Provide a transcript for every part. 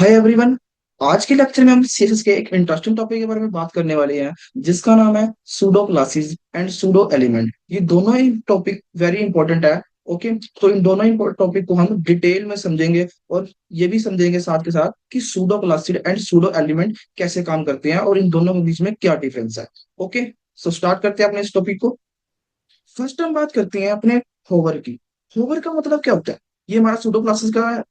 Hi everyone. आज के lecture में हम सीएसएस के एक इंटरेस्टिंग टॉपिक के बारे में बात करने वाले हैं, जिसका नाम है pseudo classes and pseudo element. ये दोनों ही टॉपिक वेरी इंपॉर्टेंट है। ओके, तो इन दोनों ही टॉपिक को हम डिटेल में समझेंगे और ये भी समझेंगे साथ के साथ कि pseudo classes and pseudo element कैसे काम करते हैं और इन दोनों के बीच में क्या डिफरेंस है। ओके, सो स्टार्ट करते हैं अपने इस टॉपिक को। फर्स्ट हम बात करते हैं अपने होवर की। होवर का मतलब क्या होता है? ये हमारा सूडो क्लासेस का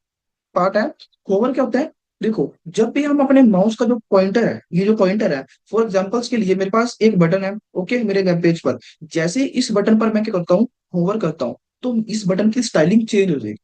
पार्ट है। होवर क्या होता है? देखो, जब भी हम अपने माउस का जो पॉइंटर है, ये जो पॉइंटर है, फॉर एग्जांपल्स के लिए मेरे पास एक बटन है, ओके, मेरे वेब पेज पर। जैसे ही इस बटन पर मैं क्या करता हूँ, होवर करता हूँ, तो इस बटन की स्टाइलिंग चेंज हो जाएगी।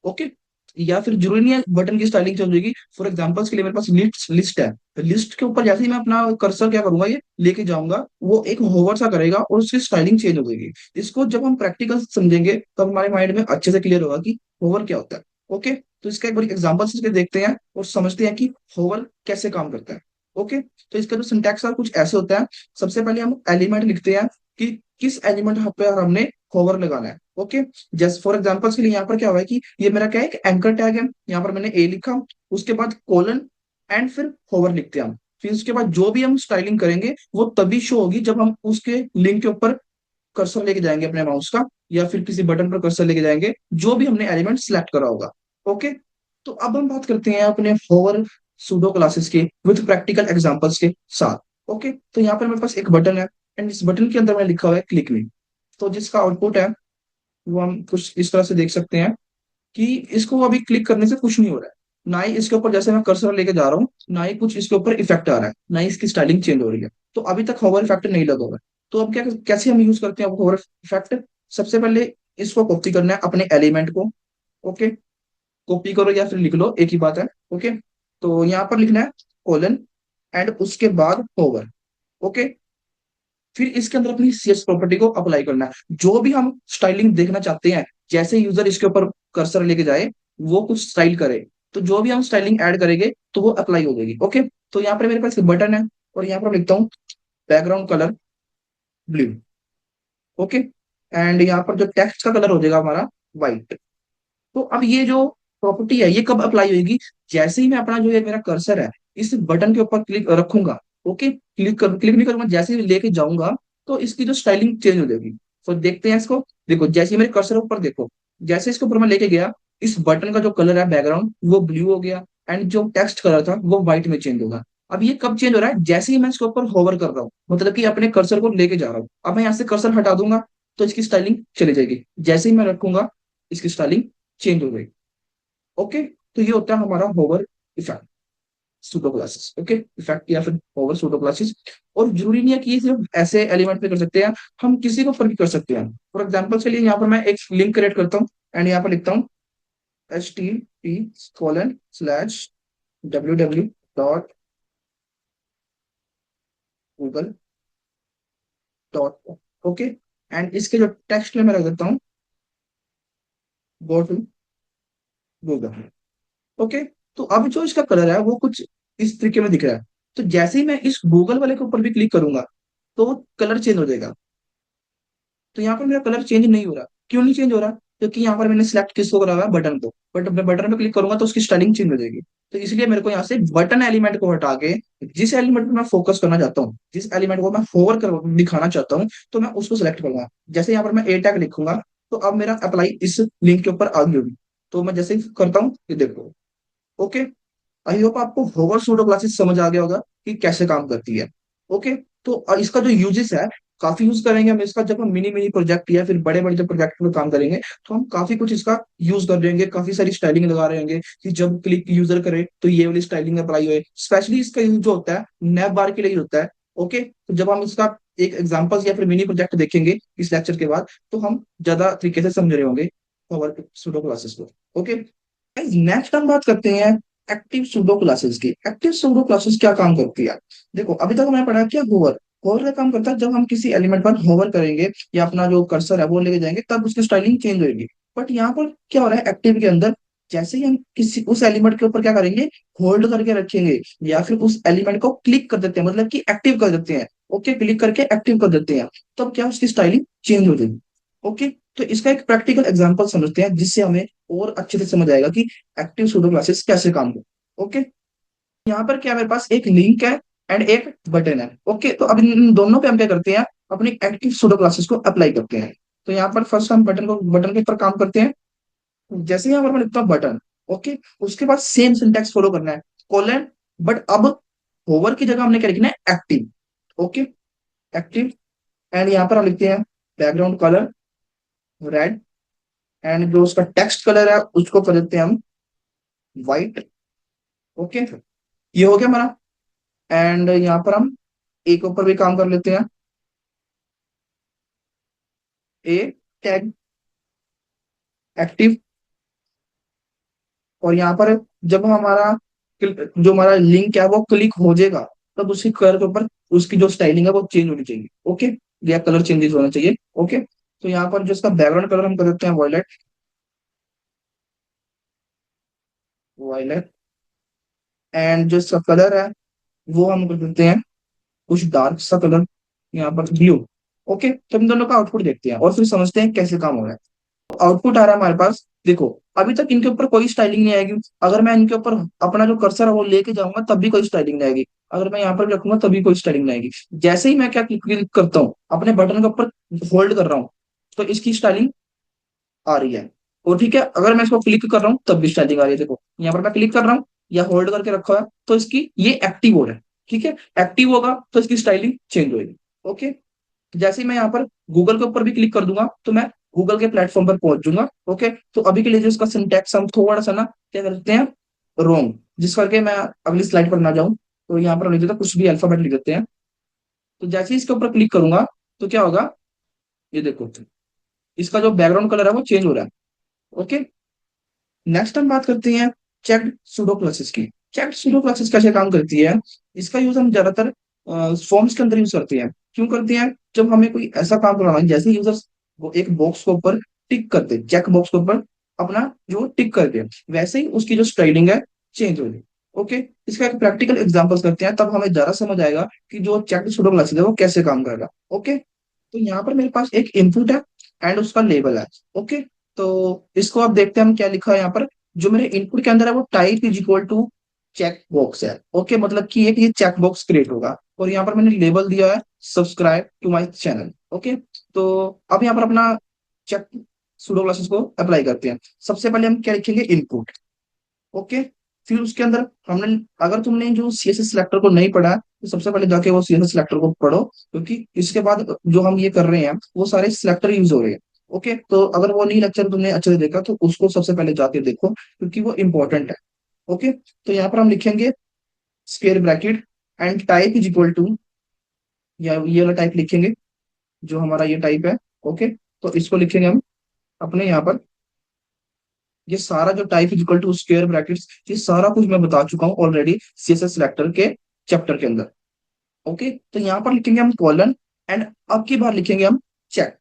ओके, या फिर जरूरी नहीं है बटन की स्टाइलिंग चेंज हो जाएगी। फॉर एग्जांपल्स के लिए मेरे पास लिस्ट लिस्ट है, तो लिस्ट के ऊपर जैसे ही मैं अपना कर्सर क्या करूंगा, ये लेके जाऊंगा, वो एक होवर सा करेगा और उसकी स्टाइलिंग चेंज हो जाएगी। इसको जब हम प्रैक्टिकल समझेंगे तब हमारे माइंड में अच्छे से क्लियर होगा कि होवर क्या होता है। ओके, तो इसका एक बार एग्जांपल से देखते हैं और समझते हैं कि होवर कैसे काम करता है। ओके, तो इसका जो सिंटैक्स है कुछ ऐसे होता है। सबसे पहले हम एलिमेंट लिखते हैं कि किस एलिमेंट पे हमने होवर लगाना है। ओके, जस्ट फॉर एग्जांपल्स के लिए यहाँ पर क्या हुआ है कि ये मेरा क्या है, एक एंकर टैग है। यहाँ पर मैंने ए लिखा, उसके बाद कोलन एंड फिर होवर लिखते हैं हम। फिर उसके बाद जो भी हम स्टाइलिंग करेंगे वो तभी शो होगी जब हम उसके लिंक के ऊपर कर्सर लेके जाएंगे अपने माउस का, या फिर किसी बटन पर कर्सर लेके जाएंगे, जो भी हमने एलिमेंट सिलेक्ट करा होगा। ओके, तो अब हम बात करते हैं अपने होवर सूडो क्लासेस के विद प्रैक्टिकल एग्जांपल्स के साथ। ओके, तो यहाँ पर मेरे पास एक बटन है एंड इस बटन के अंदर मैंने लिखा हुआ है क्लिक मी। तो जिसका आउटपुट है वो हम कुछ इस तरह से देख सकते हैं कि इसको अभी क्लिक करने से कुछ नहीं हो रहा है। ना ही इसके ऊपर जैसे मैं कर्सर लेके जा रहा हूँ, ना ही कुछ इसके ऊपर इफेक्ट आ रहा है, ना ही इसकी स्टाइलिंग चेंज हो रही है। तो अभी तक होवर इफेक्ट नहीं लगा हुआ है। तो अब क्या, कैसे हम यूज करते हैं होवर इफेक्ट? सबसे पहले इसको कॉपी करना है अपने एलिमेंट को। ओके, कॉपी करो या फिर लिख लो, एक ही बात है। ओके, तो यहाँ पर लिखना है कोलन एंड उसके बाद होवर। ओके, फिर इसके अंदर अपनी सीएस प्रॉपर्टी को अप्लाई करना है। जो भी हम स्टाइलिंग देखना चाहते हैं, जैसे यूजर इसके ऊपर कर्सर लेके जाए, वो कुछ स्टाइल करे, तो जो भी हम स्टाइलिंग ऐड करेंगे तो वो अप्लाई हो जाएगी। ओके, तो यहाँ पर मेरे पास बटन है और यहाँ पर लिखता हूँ background colour blue. Okay, and यहाँ पर जो टेक्स्ट का कलर हो जाएगा हमारा व्हाइट। तो अब ये जो प्रॉपर्टी है ये कब अप्लाई होगी? जैसे ही मैं अपना जो ये मेरा कर्सर है इस बटन के ऊपर क्लिक रखूंगा। ओके, क्लिक नहीं करूंगा, जैसे ही लेके जाऊंगा तो इसकी जो स्टाइलिंग चेंज हो जाएगी। तो देखते हैं इसको। देखो, जैसे ही मेरे कर्सर ऊपर देखो, जैसे इसके ऊपर मैं लेके गया, इस बटन का जो कलर है बैकग्राउंड वो ब्लू हो गया एंड जो टेक्स्ट कलर था वो व्हाइट में चेंज होगा। अब ये कब चेंज हो रहा है? जैसे ही मैं इसके ऊपर होवर कर रहा हूँ, मतलब कि अपने कर्सर को लेके जा रहा हूँ। अब मैं यहाँ से कर्सर हटा दूंगा तो इसकी स्टाइलिंग चली जाएगी, जैसे ही मैं रखूंगा इसकी स्टाइलिंग चेंज हो गई। ओके, तो ये होता है हमारा hover effect pseudo classes. Okay, effect या फिर होवर सूडो क्लासेस। और जरूरी नहीं है कि ये सिर्फ ऐसे एलिमेंट पे कर सकते हैं, हम किसी को ऊपर भी कर सकते हैं। फॉर एग्जाम्पल के लिए यहाँ पर मैं एक लिंक क्रिएट करता हूँ एंड यहाँ पर लिखता हूँ http://www.google.com। ओके, एंड इसके जो टेक्स्ट में मैं रख देता हूँ गो टू गूगल। ओके, तो अब जो इसका कलर है वो कुछ इस तरीके में दिख रहा है। तो जैसे ही मैं इस गूगल वाले के ऊपर भी क्लिक करूंगा तो कलर चेंज हो जाएगा। तो यहाँ पर मेरा कलर चेंज नहीं हो रहा। क्यों नहीं चेंज हो रहा? क्योंकि यहाँ पर मैंने सिलेक्ट किसको करा हुआ है, बटन को। बट मैं बटन पे क्लिक करूंगा तो उसकी स्टाइलिंग चेंज हो जाएगी। तो इसलिए मेरे को यहाँ से बटन एलिमेंट को हटा के जिस एलिमेंट पे मैं फोकस करना चाहता हूँ, जिस एलिमेंट को मैं होवर कर दिखाना चाहता हूँ, तो मैं उसको सिलेक्ट करूंगा। जैसे यहाँ पर मैं ए टैग लिखूंगा तो अब मेरा अप्लाई इस लिंक के ऊपर आ गई होगी। तो मैं जैसे ही करता हूँ ये देखो। ओके, आई होप आपको होवर सूडो क्लासेस समझ आ गया होगा कि कैसे काम करती है। ओके, तो इसका जो यूजेस है, काफी यूज करेंगे हम इसका। जब हम मिनी मिनी प्रोजेक्ट या फिर बड़े बड़े जब प्रोजेक्ट पे काम करेंगे तो हम काफी कुछ इसका यूज कर रहेंगे, काफी सारी स्टाइलिंग लगा रहेंगे कि जब क्लिक यूजर करे तो ये वाली स्टाइलिंग अप्लाई होए। स्पेशली इसका यूज जो होता है नैप बार के लिए होता है। ओके, तो जब हम इसका एक एग्जांपल्स या फिर मिनी प्रोजेक्ट देखेंगे इस लेक्चर के बाद, तो हम ज्यादा तरीके से समझ रहे होंगे होवर सूडो क्लासेस को। ओके, नेक्स्ट हम बात करते हैं एक्टिव सूडो क्लासेस की। एक्टिव सूडो क्लासेस क्या काम करती है? देखो, अभी तक हमने पढ़ा क्या होवर। होवर का काम करता है जब हम किसी एलिमेंट पर होवर करेंगे या अपना जो कर्सर है वो लेके जाएंगे तब उसकी स्टाइलिंग चेंज होगी। बट यहाँ पर क्या हो रहा है एक्टिव के अंदर? जैसे ही हम किसी उस एलिमेंट के ऊपर क्या करेंगे, होल्ड करके रखेंगे या फिर उस एलिमेंट को क्लिक कर देते हैं, मतलब कि एक्टिव कर देते हैं। ओके, क्लिक करके एक्टिव कर देते हैं, तब क्या उसकी स्टाइलिंग चेंज हो जाएगी। ओके, तो इसका एक प्रैक्टिकल एग्जांपल समझते हैं जिससे हमें और अच्छे से समझ आएगा कि एक्टिव सूडो क्लासेस कैसे काम करते हैं। ओके, यहाँ पर क्या मेरे पास एक लिंक है एंड एक बटन है। ओके, तो अब इन दोनों पे हम क्या करते हैं, अपनी एक्टिव सूडो क्लासेस को अप्लाई करते हैं। तो यहाँ पर फर्स्ट हम बटन के ऊपर काम करते हैं। जैसे ही यहाँ पर मैं लिखता हूँ बटन, ओके, उसके बाद सेम सिंटेक्स फॉलो करना है, कोलन, बट अब होवर की जगह हमने क्या लिखना है, एक्टिव। ओके, एक्टिव, एंड यहाँ पर हम लिखते हैं बैकग्राउंड कलर रेड, एंड जो उसका टेक्स्ट कलर है उसको कर देते हैं हम व्हाइट। ओके, ये हो गया हमारा। एंड यहाँ पर हम एक ऊपर भी काम कर लेते हैं, ए टैग एक्टिव। और यहाँ पर जब हमारा जो हमारा लिंक है वो क्लिक हो जाएगा, तब उसकी कलर के ऊपर उसकी जो स्टाइलिंग है वो चेंज होनी चाहिए। ओके, या कलर चेंजेस होना चाहिए। ओके, तो यहाँ पर जो इसका बैकग्राउंड कलर हम कर देते हैं वॉयलेट, वॉयलेट, एंड जो इसका कलर है वो हम कर देते हैं कुछ डार्क सा कलर, यहाँ पर ब्लू। ओके, तो इन दोनों का आउटपुट देखते हैं और फिर समझते हैं कैसे काम हो रहा है। आउटपुट आ रहा है हमारे पास, देखो, अभी तक इनके ऊपर कोई स्टाइलिंग नहीं आएगी। अगर मैं इनके ऊपर अपना जो कर्सर है वो लेके जाऊंगा तब भी कोई स्टाइलिंग नहीं आएगी, अगर मैं यहाँ पर भी रखूंगा तभी कोई स्टाइलिंग नहीं आएगी। जैसे ही मैं क्या क्लिक करता हूँ, अपने बटन के ऊपर होल्ड कर रहा हूँ, तो इसकी स्टाइलिंग आ रही है। और ठीक है, अगर मैं इसको क्लिक कर रहा हूँ तब भी स्टाइलिंग आ रही है। देखो, यहाँ पर मैं क्लिक कर रहा हूँ या होल्ड करके रखा है तो इसकी ये एक्टिव हो रहा है। ठीक है, एक्टिव होगा तो इसकी स्टाइलिंग चेंज होगी। ओके, जैसे ही मैं यहाँ पर गूगल के ऊपर भी क्लिक कर दूंगा तो मैं गूगल के प्लेटफॉर्म पर पहुंच जाऊंगा। ओके, तो अभी के लिए जो इसका सिंटैक्स हम थोड़ा सा ना क्या करते हैं, रोंग, जिस करके मैं अगली स्लाइड पर ना जाऊं, तो यहाँ पर लिख देता हूं, कुछ भी अल्फाबेट लिख देते हैं। तो जैसे ही इसके ऊपर क्लिक करूंगा तो क्या होगा, ये देखो, इसका जो बैकग्राउंड कलर है वो चेंज हो रहा है। ओके, नेक्स्ट हम बात करते हैं चेक्ड सूडो क्लासेस की। चेक्ड सूडो क्लासेस कैसे काम करती है, इसका यूज हम ज्यादातर फॉर्म्स के अंदर यूज करते हैं। क्यों करते हैं, जब हमें कोई ऐसा काम करवाना है, जैसे यूजर्स वो एक बॉक्स के ऊपर टिक करते हैं, चेक बॉक्स के ऊपर अपना जो टिक करते हैं, वैसे ही उसकी जो स्टाइलिंग है चेंज हो जाए। ओके, इसका एक प्रैक्टिकल एग्जांपल्स करते हैं, तब हमें ज्यादा समझ आएगा कि जो चेक्ड सूडो क्लासेस है वो कैसे काम करेगा। ओके, तो यहाँ पर मेरे पास एक इनपुट है एंड उसका लेबल है। ओके, तो इसको आप देखते हैं हम क्या लिखा है यहाँ पर। जो मेरे इनपुट के अंदर है वो type is equal to check box है। ओके, मतलब कि एक ये चेक बॉक्स क्रिएट होगा, और यहाँ पर मैंने लेबल दिया है subscribe to my channel. Okay, तो अब यहाँ पर अपना चेक सूडो क्लासेस को अप्लाई करते हैं। सबसे पहले हम क्या लिखेंगे, इनपुट। ओके, फिर उसके अंदर हमने, अगर तुमने जो सीएसएस सिलेक्टर को नहीं पढ़ा तो सबसे पहले जाके वो सीएसएस सिलेक्टर को पढ़ो, क्योंकि इसके बाद जो हम ये कर रहे हैं वो सारे सिलेक्टर यूज हो रहे हैं। ओके, तो अगर वो नहीं लेक्चर तुमने अच्छे से देखा तो उसको सबसे पहले जाके देखो, क्योंकि वो इंपॉर्टेंट है। ओके, तो यहाँ पर हम लिखेंगे square bracket and type is equal to, या ये वाला टाइप लिखेंगे जो हमारा ये टाइप है। ओके, तो इसको लिखेंगे हम अपने यहाँ पर, ये सारा जो type is equal to square brackets, ये सारा कुछ मैं बता चुका हूँ ऑलरेडी सीएसएस सिलेक्टर के चैप्टर के अंदर। ओके, तो यहाँ पर लिखेंगे हम कॉलन, एंड अब की बार लिखेंगे हम चेक।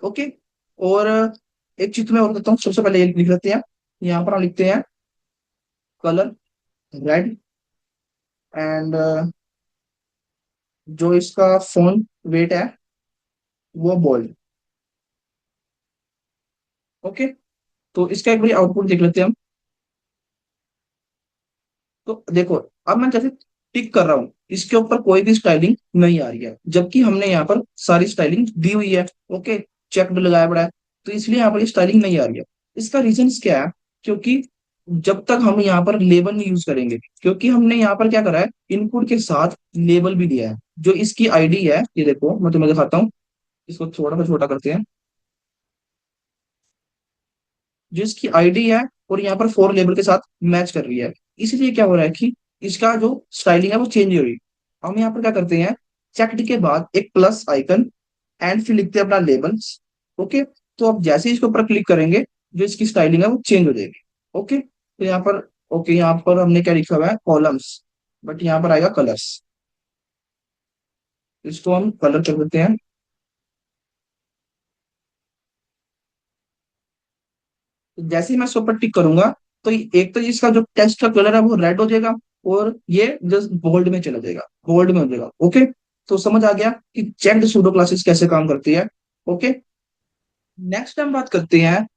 ओके, और एक चीज मैं और बताता हूँ, सबसे पहले ये लिख लेते हैं, यहाँ पर हम लिखते हैं कलर रेड, एंड जो इसका फॉन्ट वेट है वो बोल्ड। ओके, तो इसका एक बार आउटपुट देख लेते हैं हम। तो देखो, अब मैं जैसे टिक कर रहा हूँ, इसके ऊपर कोई भी स्टाइलिंग नहीं आ रही है, जबकि हमने यहाँ पर सारी स्टाइलिंग दी हुई है। ओके, चेक्ड लगाया पड़ा है, तो इसलिए यहाँ पर ये स्टाइलिंग नहीं आ रही है। इसका रीजन क्या है, क्योंकि जब तक हम यहाँ पर लेबल नहीं यूज करेंगे, क्योंकि हमने यहाँ पर क्या करा है, इनपुट के साथ लेबल भी दिया है। जो इसकी आईडी है, ये देखो मैं तुम्हें दिखाता हूँ, इसको थोड़ा सा छोटा करते हैं। जो इसकी आईडी है और यहाँ पर फोर लेबल के साथ मैच कर रही है, इसलिए क्या हो रहा है कि इसका जो स्टाइलिंग है वो चेंज हो रही है। हम यहाँ पर क्या करते हैं, चेक्ड के बाद एक प्लस आइकन, एंड फिर लिखते हैं अपना लेबल्स। ओके, तो अब जैसे ही इसके ऊपर क्लिक करेंगे, जो इसकी स्टाइलिंग है वो चेंज हो जाएगी। ओके, तो यहाँ पर, ओके, यहाँ पर हमने क्या लिखा हुआ है, कॉलम्स, बट यहाँ पर आएगा कलर्स। इसको हम कलर कर देते हैं। तो जैसे ही मैं इसके ऊपर टिक करूंगा, तो एक तो इसका जो टेक्स्ट का कलर है वो रेड हो जाएगा, और ये जस्ट बोल्ड में चला जाएगा, बोल्ड में हो जाएगा। ओके, तो समझ आ गया कि चेक्ड सूडो क्लासेस कैसे काम करती है। ओके, नेक्स्ट हम बात करते हैं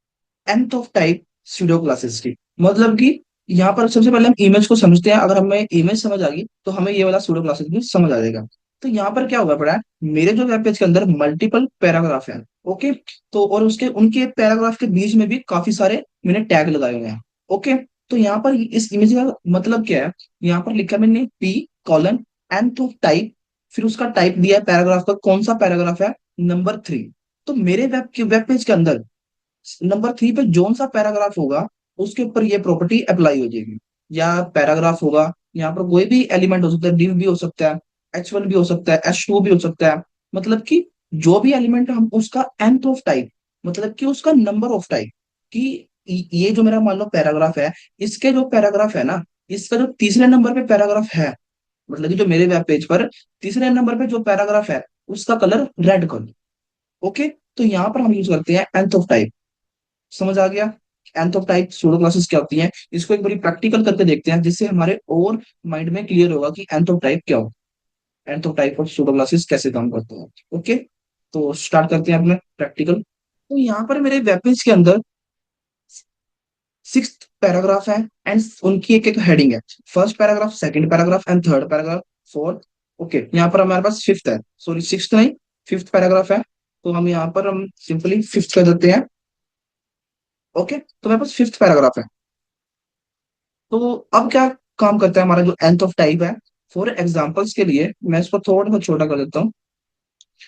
nth of type pseudo classes की। मतलब कि यहाँ पर सबसे पहले हम इमेज को समझते हैं। अगर हमें इमेज समझ आ गई तो हमें ये वाला सूडो क्लासेस भी समझ आ जाएगा। तो यहाँ पर क्या हुआ पड़ा है, मेरे जो वेब पेज के अंदर मल्टीपल पैराग्राफ है। ओके, तो और उसके उनके पैराग्राफ के बीच में भी काफी सारे मैंने टैग लगाए हुए हैं। ओके, तो यहाँ पर इस इमेज का मतलब क्या है, यहाँ पर लिखा मैंने P colon nth of type, फिर उसका टाइप दिया है पैराग्राफ का, कौन सा पैराग्राफ है, नंबर 3। तो मेरे वेब पेज के अंदर नंबर 3 पे जोन सा पैराग्राफ होगा, उसके ऊपर ये प्रॉपर्टी अप्लाई हो जाएगी। या पैराग्राफ होगा, यहाँ पर कोई भी एलिमेंट हो सकता है, div भी हो सकता है, h1 भी हो सकता है, h2 भी हो सकता है। मतलब कि जो भी एलिमेंट हम उसका nth ऑफ टाइप, मतलब कि उसका नंबर ऑफ टाइप, कि ये जो मेरा मान लो पैराग्राफ है, इसके जो पैराग्राफ है ना, इसका जो तीसरे नंबर पे पैराग्राफ है, मतलब कि जो मेरे वेब पेज पर तीसरे नंबर पे जो पैराग्राफ है, उसका कलर रेड कर दो। ओके, तो यहाँ पर हम यूज करते हैं nth ऑफ टाइप। समझ आ गया nth of type pseudo classes क्या होती हैं, इसको एक बारी प्रैक्टिकल करके देखते हैं, जिससे हमारे और माइंड में क्लियर होगा कि nth ऑफ टाइप क्या होता है, nth ऑफ टाइप और सूडो क्लासेस कैसे काम करते हैं। ओके, तो स्टार्ट करते हैं अपने प्रैक्टिकल। तो यहाँ पर मेरे वेब पेज के अंदर 6th पैराग्राफ है, एंड उनकी एक एक हेडिंग है। First paragraph, second paragraph and third paragraph, fourth. Okay, यहाँ पर हमारे पास फिफ्थ है, सॉरी सिक्स्थ नहीं, फिफ्थ पैराग्राफ है। तो हम यहाँ पर हम सिंपली फिफ्थ कर देते हैं। ओके, तो मेरे पास फिफ्थ पैराग्राफ है। तो अब क्या काम करता है हमारा जो nth ऑफ टाइप है, फॉर एग्जांपल्स के लिए मैं इसको थोड़ा सा छोटा कर देता हूँ।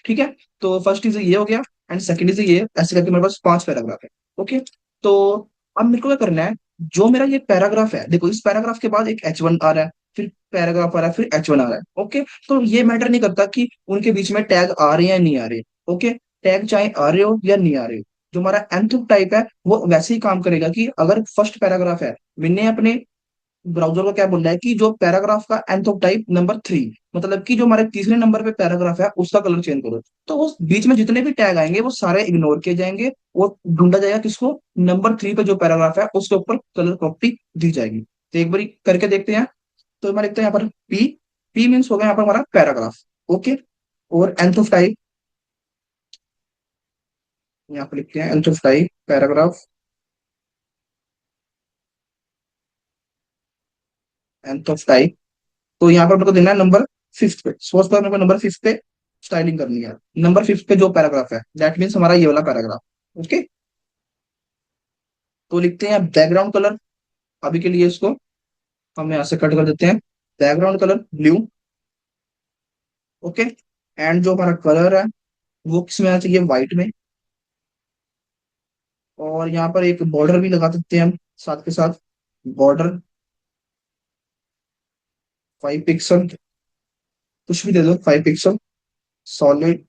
ठीक है, तो फर्स्ट इज ये हो गया, एंड सेकंड इज ये, ऐसे करके मेरे पास 5 पैराग्राफ है। ओके, तो अब मेरे को क्या करना है, जो मेरा ये पैराग्राफ है, देखो इस पैराग्राफ के बाद एक H1 आ रहा है, फिर पैराग्राफ आ रहा है, फिर H1 आ रहा है। ओके, तो ये मैटर नहीं करता कि उनके बीच में टैग आ रहे हैं या नहीं आ रहे। ओके, टैग चाहे आ रहे हो या नहीं आ रहे हो, जो हमारा nth टाइप है वो वैसे ही काम करेगा कि अगर फर्स्ट पैराग्राफ है, मैंने अपने ब्राउजर को क्या बोल रहा है कि जो पैराग्राफ का nth ऑफ टाइप नंबर 3, मतलब कि जो हमारे तीसरे नंबर पे पैराग्राफ है उसका कलर चेंज करो। तो उस बीच में जितने भी टैग आएंगे वो सारे इग्नोर किए जाएंगे, वो ढूंढा जाएगा किसको, नंबर 3 पे जो पैराग्राफ है उसके ऊपर कलर प्रॉपर्टी दी जाएगी। तो एक बार करके देखते हैं। तो हमारे लिखते हैं यहाँ पर पी, पी मीन्स हो गया यहाँ पर हमारा पैराग्राफ। ओके, और nth ऑफ टाइप, यहाँ पर लिखते हैं nth of type paragraph, nth of type. तो यहाँ पर मेरे को देना है नंबर 5th पे, सोच पर मेरे को नंबर 5th पे स्टाइलिंग करनी है। नंबर 5th पे जो पैराग्राफ है, दैट मीन्स हमारा ये वाला पैराग्राफ। ओके, तो लिखते हैं बैकग्राउंड कलर, अभी के लिए इसको हम यहाँ से कट कर देते हैं, background colour blue. Okay, and जो हमारा कलर है वो किस में आना चाहिए, व्हाइट में। और यहाँ पर एक बॉर्डर भी लगा देते हैं हम साथ के साथ, बॉर्डर 5 पिक्सल, कुछ भी दे दो, 5 पिक्सल, सॉलिड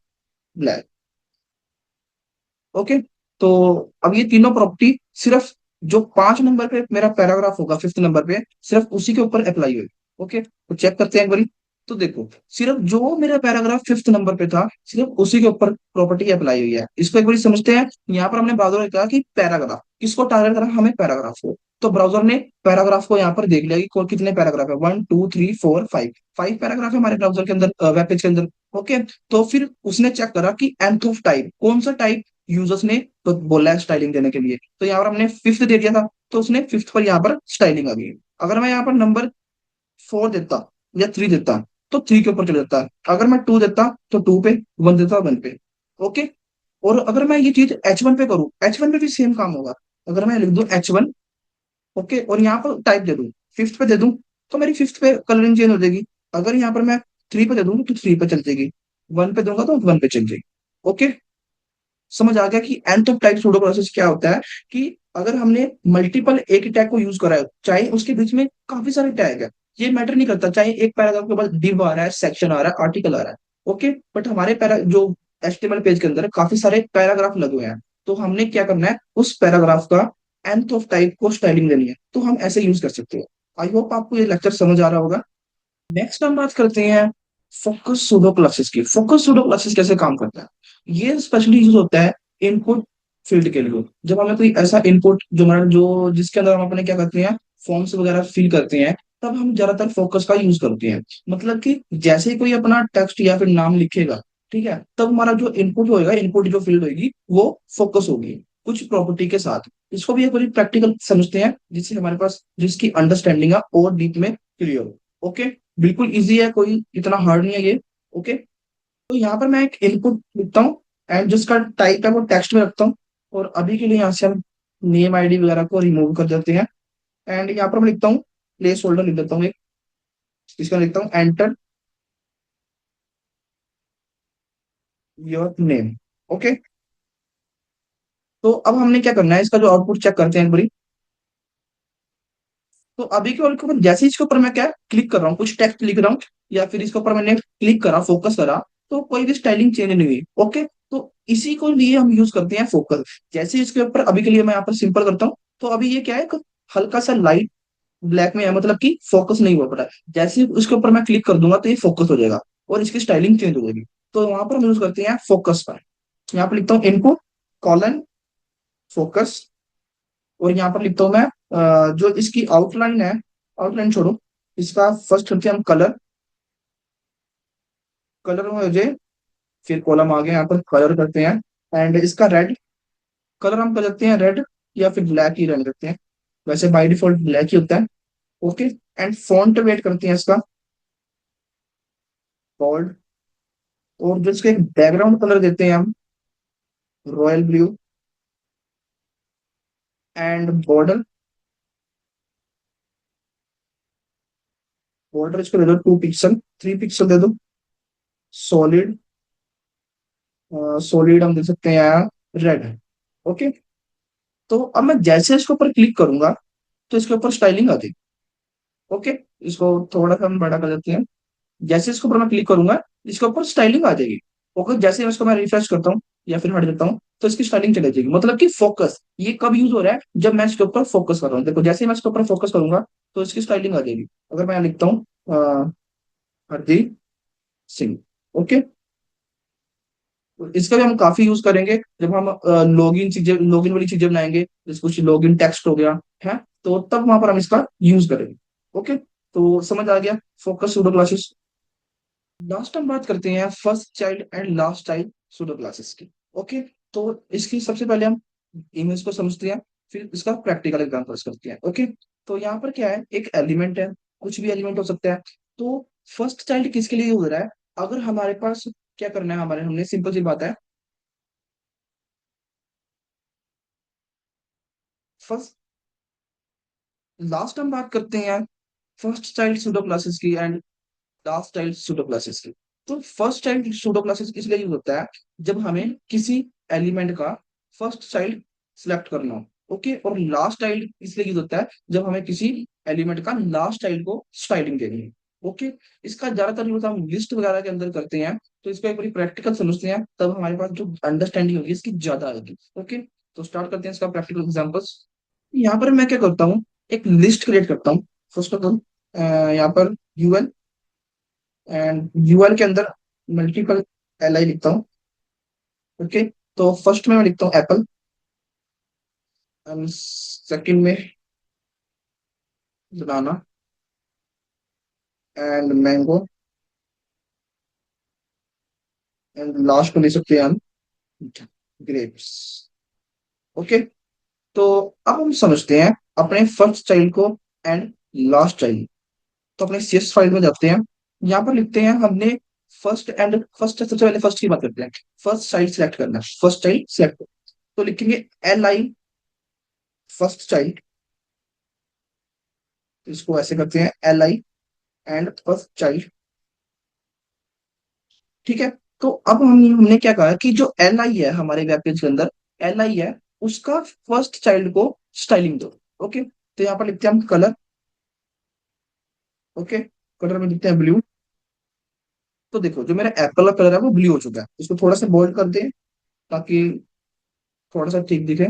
ब्लैक। ओके, तो अब ये तीनों प्रॉपर्टी सिर्फ जो 5 नंबर पे मेरा पैराग्राफ होगा, 5th नंबर पे, सिर्फ उसी के ऊपर अप्लाई होगी। ओके, तो चेक करते हैं एक बारी। तो देखो, सिर्फ जो मेरा पैराग्राफ 5th नंबर पे था, सिर्फ उसी के ऊपर प्रॉपर्टी अप्लाई हुई है। इसको एक बार समझते हैं। यहाँ पर हमने ब्राउजर ने कहा कि पैराग्राफ किसको टारगेट करा, हमें पैराग्राफ को। तो ब्राउजर ने पैराग्राफ को यहाँ पर देख लिया कि कितने पैराग्राफ है, 1 2 3 4 5, 5 पैराग्राफ है हमारे ब्राउजर के अंदर, वेब पेज के अंदर। ओके, तो फिर उसने चेक करा कि nth ऑफ टाइप, कौन सा टाइप यूजर्स ने तो बोला है स्टाइलिंग देने के लिए। तो यहाँ पर हमने 5th दे दिया था, तो उसने 5th पर यहाँ पर स्टाइलिंग आ गई। अगर मैं यहाँ पर नंबर 4 देता या 3 देता, तो 3 के ऊपर चले जाता। अगर मैं 2 देता तो 2 पे, 1 देता 1 पे। ओके, और अगर मैं ये चीज H1 पे करूँ, H1 पे भी सेम काम होगा। अगर मैं लिख दूं H1, ओके, और यहाँ पर टाइप दे दूं, 5th पे दे दूं, तो मेरी 5th पे कलरिंग चेंज हो जाएगी। अगर यहाँ पर मैं 3 पे दे दूं तो 3 पे चल जाएगी, 1 पे दूंगा तो 1 पे चल जाएगी। ओके, समझ आ गया कि nth of type pseudo process क्या होता है, कि अगर हमने मल्टीपल एक ही टैग को यूज करा है, चाहे उसके बीच में काफी सारे टैग है, ये मैटर नहीं करता, चाहे एक पैराग्राफ के बाद डिव आ रहा है, सेक्शन आ रहा है, आर्टिकल आ रहा है। ओके, बट हमारे पैरा जो HTML पेज के अंदर काफी सारे पैराग्राफ लगे हुए हैं, तो हमने क्या करना है, उस पैराग्राफ का nth ऑफ टाइप को स्टाइलिंग देनी है, तो हम ऐसे यूज कर सकते हैं। आई होप आपको ये लेक्चर समझ आ रहा होगा। नेक्स्ट हम बात करते हैं फोकस सूडो क्लासेस की। फोकस सूडो क्लासेस कैसे काम करता है, ये स्पेशली यूज होता है इनपुट फील्ड के लिए। जब हमें कोई ऐसा इनपुट जो हमारा जो जिसके अंदर हम अपने क्या करते हैं, फॉर्म्स वगैरह फिल करते हैं, तब हम ज्यादातर फोकस का यूज करते हैं। मतलब कि जैसे ही कोई अपना टेक्स्ट या फिर नाम लिखेगा, ठीक है, तब हमारा जो इनपुट होएगा, इनपुट जो फील्ड होगी वो फोकस होगी कुछ प्रॉपर्टी के साथ। इसको भी एक बारी प्रैक्टिकल समझते हैं, जिससे हमारे पास जिसकी अंडरस्टैंडिंग है और डीप में क्लियर हो। ओके, बिल्कुल इजी है, कोई इतना हार्ड नहीं है ये। ओके, तो यहाँ पर मैं एक इनपुट लिखता हूँ एंड जिसका टाइप है वो टेक्स्ट में रखता हूँ। और अभी के लिए यहाँ से हम नेम आईडी वगैरह को रिमूव कर देते हैं। एंड यहाँ पर मैं लिखता हूँ प्लेस होल्डर लिख देता हूँ एक, इसका लिखता हूँ एंटर योर नेम। ओके, तो अब हमने क्या करना है, इसका जो आउटपुट चेक करते हैं एक बारी। तो अभी के ऊपर जैसे ही इसके ऊपर मैं क्या क्लिक कर रहा हूँ, कुछ टेक्स्ट लिख रहा हूँ या फिर इसके ऊपर मैंने क्लिक करा, फोकस करा, तो कोई भी स्टाइलिंग चेंज नहीं हुई। ओके, तो इसी को लिए हम यूज करते हैं फोकस। जैसे इसके ऊपर अभी के लिए मैं यहाँ पर सिंपल करता हूँ, तो अभी ये क्या है, एक हल्का सा लाइट ब्लैक में है, मतलब कि फोकस नहीं हुआ पड़ा है। जैसे ही उसके ऊपर मैं क्लिक कर दूंगा तो ये फोकस हो जाएगा और इसकी स्टाइलिंग चेंज हो जाएगी। तो वहां पर हम यूज करते हैं फोकस पर। यहाँ पर लिखता हूँ इनपुट कॉलन फोकस। और यहाँ पर लिखता हूँ मैं जो इसकी आउटलाइन है, आउटलाइन छोड़ो, इसका फर्स्ट करते हैं हम कलर। कलर में मुझे फिर कॉलम आ गया, यहाँ पर कलर करते हैं। एंड इसका रेड कलर हम कर देते हैं रेड, या फिर ब्लैक ही रहने देते हैं, वैसे बाय डिफॉल्ट ब्लैक ही होता है। ओके, एंड फॉन्ट वेट करते हैं इसका बोल्ड। और जो इसका एक बैकग्राउंड कलर देते हैं हम royal blue. And border, border इसको दे दो 2 पिक्सल, 3 पिक्सल दे दो। सॉलिड, सॉलिड हम दे सकते हैं यहाँ रेड। ओके, तो अब मैं जैसे इसके ऊपर क्लिक करूंगा तो इसके ऊपर स्टाइलिंग आ जाएगी। ओके, इसको थोड़ा सा हम बड़ा कर देते हैं। जैसे इसके ऊपर मैं क्लिक करूंगा इसके ऊपर स्टाइलिंग आ जाएगी। ओके, जैसे इसको मैं रिफ्रेश करता हूँ या फिर हट देता हूँ तो इसकी स्टाइलिंग चली जाएगी। मतलब कि फोकस ये कब यूज हो रहा है, जब मैं इसके ऊपर फोकस कर रहा हूँ। देखो जैसे ही मैं इसके ऊपर फोकस करूंगा तो इसकी स्टाइलिंग आ जाएगी। अगर मैं लिखता हूँ हरदीप सिंह। ओके, तो इसका भी हम काफी यूज करेंगे जब हम लॉगिन चीजें, लॉगिन वाली चीजें बनाएंगे, जैसे कुछ लॉगिन टेक्स्ट हो गया है, तो तब वहां पर हम इसका यूज करेंगे। ओके, तो समझ आ गया फोकस सूडो क्लासेस। लास्ट हम बात करते हैं first child and last child pseudo classes की। ओके, तो इसकी सबसे पहले हम इमेज को समझते हैं, फिर इसका प्रैक्टिकल एग्जांपल्स करते हैं। ओके, तो यहाँ पर क्या है, एक एलिमेंट है, कुछ भी एलिमेंट हो सकता है। तो फर्स्ट चाइल्ड किसके लिए हो रहा है, अगर हमारे पास क्या करना है, हमारे हमने सिंपल सी बात है। फर्स्ट लास्ट हम बात करते हैं फर्स्ट चाइल्ड सूडो क्लासेस की and last child pseudo classes की। तो फर्स्ट चाइल्ड सूडो क्लासेस इसलिए यूज होता है जब हमें किसी एलिमेंट का फर्स्ट चाइल्ड सिलेक्ट करना हो। ओके, और लास्ट चाइल्ड इसलिए यूज होता है जब हमें किसी एलिमेंट का लास्ट चाइल्ड को स्टाइलिंग देनी है। ओके, इसका ज्यादातर यूज हम लिस्ट वगैरह के अंदर करते हैं, तो इसको एक बारी प्रैक्टिकल समझते हैं, तब हमारे पास जो अंडरस्टैंडिंग होगी इसकी ज्यादा आएगी। ओके, तो स्टार्ट करते हैं इसका प्रैक्टिकल एग्जांपल्स। यहाँ पर मैं क्या करता हूँ, एक लिस्ट क्रिएट करता हूँ। फर्स्ट ऑफ ऑल यहाँ पर यूएल, एंड यूएल के अंदर मल्टीपल एल आई लिखता हूँ। ओके, तो फर्स्ट में मैं लिखता हूँ एप्पल, एंड सेकंड में बनाना, एंड मैंगो, एंड लास्ट में ले सकते हैं हम ग्रेप्स। ओके, तो अब हम समझते हैं अपने फर्स्ट चाइल्ड को एंड लास्ट चाइल्ड। तो अपने सीएस फाइल में जाते हैं, यहाँ पर लिखते हैं हमने फर्स्ट एंड फर्स्ट, सबसे पहले फर्स्ट की बात करते हैं। फर्स्ट चाइल्ड सिलेक्ट करना है, फर्स्ट चाइल्ड सिलेक्ट, तो लिखेंगे एल आई फर्स्ट चाइल्ड। इसको ऐसे करते हैं L I and first child. ठीक है, तो अब हमने क्या कहा कि जो एल आई है हमारे वेब पेज के अंदर, एल आई है, उसका फर्स्ट चाइल्ड को स्टाइलिंग दो। ओके, तो यहाँ पर लिखते हैं हम कलर। ओके, कलर में लिखते हैं ब्लू। तो देखो जो मेरा एप्पल का कलर है वो ब्लू हो चुका है, इसको थोड़ा सा बोल्ड कर दें ताकि थोड़ा सा ठीक दिखे।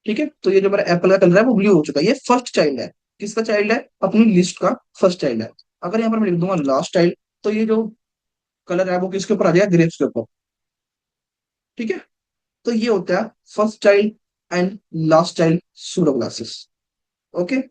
ठीक है, तो ये जो मेरा एप्पल का कलर है वो ब्लू हो चुका है, ये फर्स्ट चाइल्ड है। किसका चाइल्ड है, अपनी लिस्ट का फर्स्ट चाइल्ड है। अगर यहाँ पर मैं लिख दूंगा लास्ट चाइल्ड, तो ये जो कलर है वो किसके ऊपर आ जाएगा, ग्रेप्स के ऊपर। ठीक है, तो ये होता है first child and last child pseudo classes. Okay,